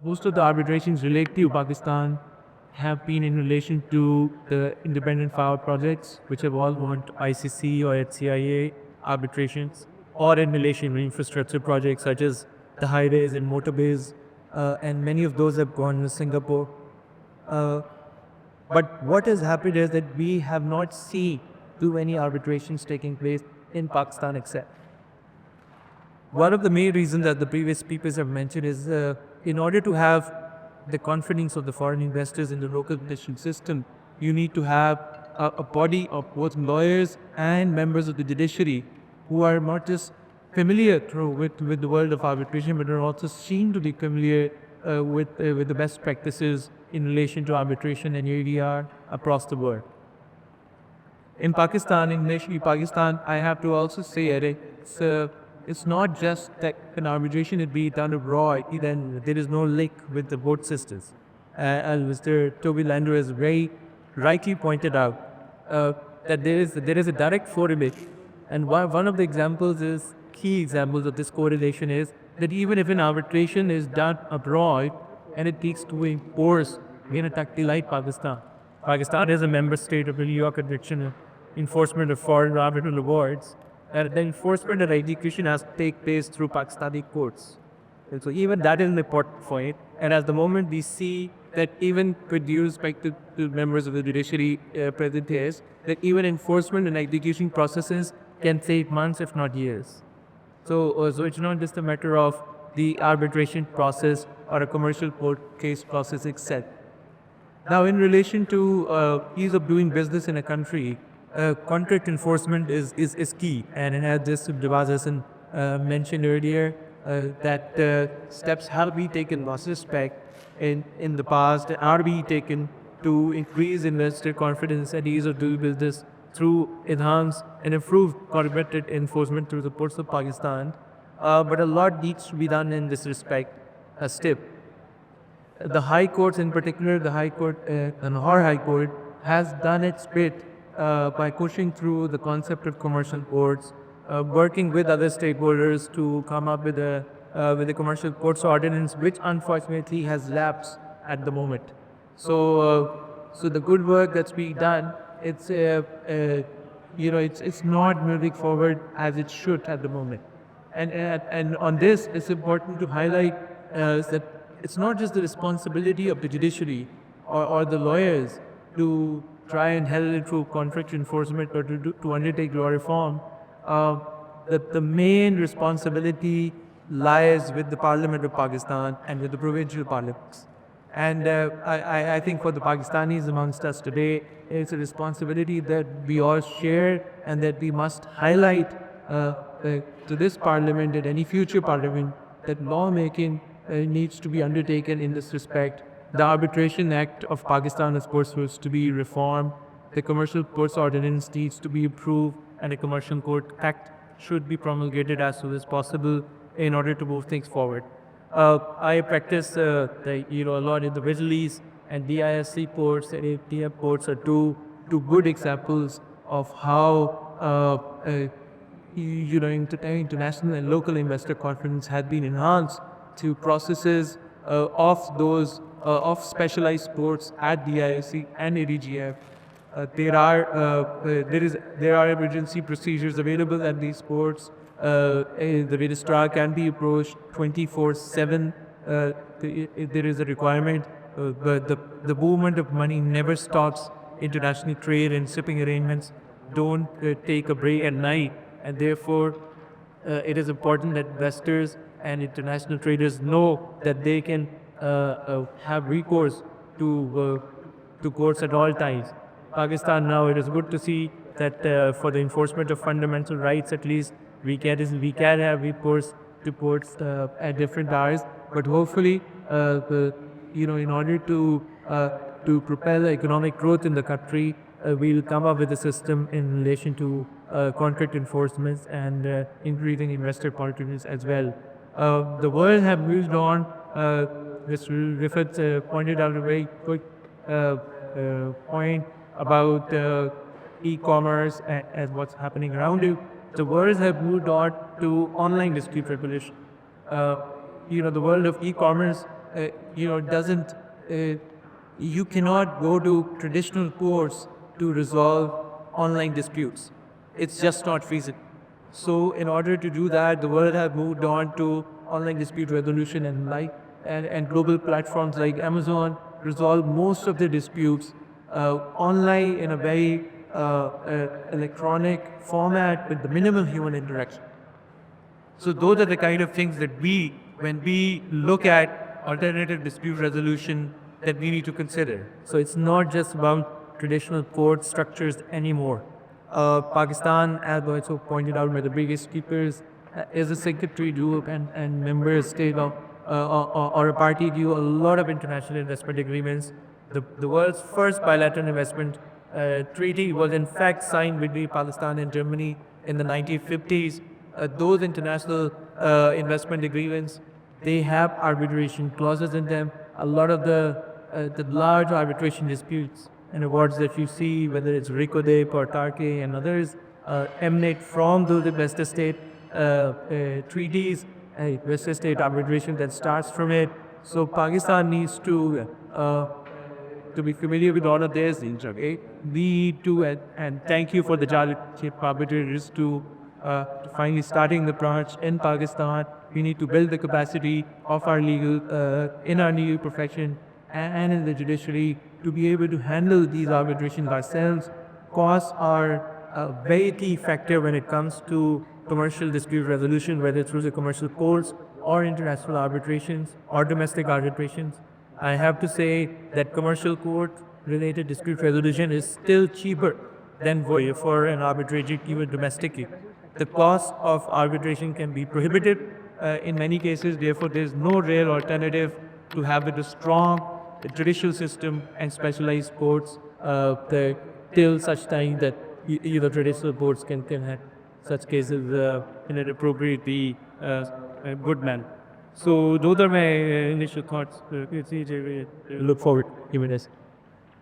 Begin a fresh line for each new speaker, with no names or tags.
Most of the arbitrations related to Pakistan have been in relation to the independent power projects, which have all gone to ICC or HCIA arbitrations, or in relation to infrastructure projects such as the highways and motorways, and many of those have gone to Singapore. Uh, but what has happened is that we have not seen too many arbitrations taking place in Pakistan except. One of the main reasons that the previous speakers have mentioned is in order to have the confidence of the foreign investors in the local judicial system, you need to have a body of both lawyers and members of the judiciary who are not just familiar with the world of arbitration, but are also seen to be familiar with the best practices in relation to arbitration and ADR across the world. In Pakistan, in nation Pakistan, I have to also say it's not just that an arbitration is being done abroad, then there is no link with the both sisters. As Mr. Toby Lander has very rightly pointed out, that there is a direct correlation. And one of the examples is, key examples of this correlation is that even if an arbitration is done abroad and it takes to enforce in a country like Pakistan. Pakistan is a member state of the New York Convention enforcement of foreign arbitral awards, and the enforcement and execution has to take place through Pakistani courts. And so even that is an important point. And at the moment we see that even with due respect to members of the judiciary present here, that even enforcement and execution processes can take months if not years. So it's not just a matter of the arbitration process or a commercial court case process itself. Now, in relation to ease of doing business in a country, contract enforcement is key. And as this Jawaz Hassan mentioned earlier, that steps have been taken in this respect in the past, are being taken to increase investor confidence and ease of doing business through enhanced and improved coordinated enforcement through the ports of Pakistan. But a lot needs to be done in this respect still. The High Courts, in particular, the High Court, Lahore High Court, has done its bit by pushing through the concept of commercial courts, working with other stakeholders to come up with a commercial courts ordinance, which unfortunately has lapsed at the moment. So the good work that's being done, it's not moving forward as it should at the moment. And on this, it's important to highlight that it's not just the responsibility of the judiciary or the lawyers to try and help it through contract enforcement or to undertake law reform. The main responsibility lies with the Parliament of Pakistan and with the provincial parliaments. And I think for the Pakistanis amongst us today, it's a responsibility that we all share and that we must highlight to this parliament and any future parliament that lawmaking needs to be undertaken in this respect. The Arbitration Act of Pakistan is supposed to be reformed. The Commercial Courts Ordinance needs to be improved, and a Commercial Court Act should be promulgated as soon as possible in order to move things forward. I practice a lot in the Middle East, and DISC ports and ATM ports are two good examples of how international and local investor confidence has been enhanced through processes of specialized ports at DISC and ADGF. There are emergency procedures available at these ports. The registrar can be approached 24/7. There is a requirement, but the movement of money never stops. International trade and shipping arrangements don't take a break at night, and therefore it is important that investors and international traders know that they can have recourse to courts at all times. Pakistan now, it is good to see that for the enforcement of fundamental rights, at least we can have recourse to courts at different hours. But hopefully, in order to propel economic growth in the country, we'll come up with a system in relation to contract enforcements and increasing investor confidence as well. The world have moved on. Mr. Rifat pointed out a very quick point about e-commerce and what's happening around you. The world have moved on to online dispute resolution. The world of e-commerce doesn't. You cannot go to traditional courts to resolve online disputes. It's just not feasible. So in order to do that, the world has moved on to online dispute resolution and global platforms like Amazon resolve most of the disputes online in a very electronic format with the minimum human interaction. So those are the kind of things that when we look at alternative dispute resolution, that we need to consider. So it's not just about traditional court structures anymore. Pakistan, as also pointed out by the biggest speakers, is a signatory to and member state of or a party to a lot of international investment agreements. The world's first bilateral investment treaty was in fact signed between Pakistan and Germany in the 1950s. Those international investment agreements, they have arbitration clauses in them. A lot of the large arbitration disputes and awards that you see, whether it's Ricodep or Tarke and others, emanate from those investor state treaties, investor state arbitration that starts from it. So Pakistan needs to be familiar with all of this. Okay? We need to, and thank you for the Chief arbitrators to finally starting the branch in Pakistan. We need to build the capacity of our in our legal profession and in the judiciary to be able to handle these arbitrations ourselves. Costs are a very key factor when it comes to commercial dispute resolution, whether through the commercial courts or international arbitrations or domestic arbitrations. I have to say that commercial court related dispute resolution is still cheaper than for an arbitration even domestically. The cost of arbitration can be prohibitive in many cases, therefore there is no real alternative to have a strong judicial system and specialized courts till such time that either traditional courts can have such cases in an appropriately good manner. So those are my initial thoughts. Look forward, even as.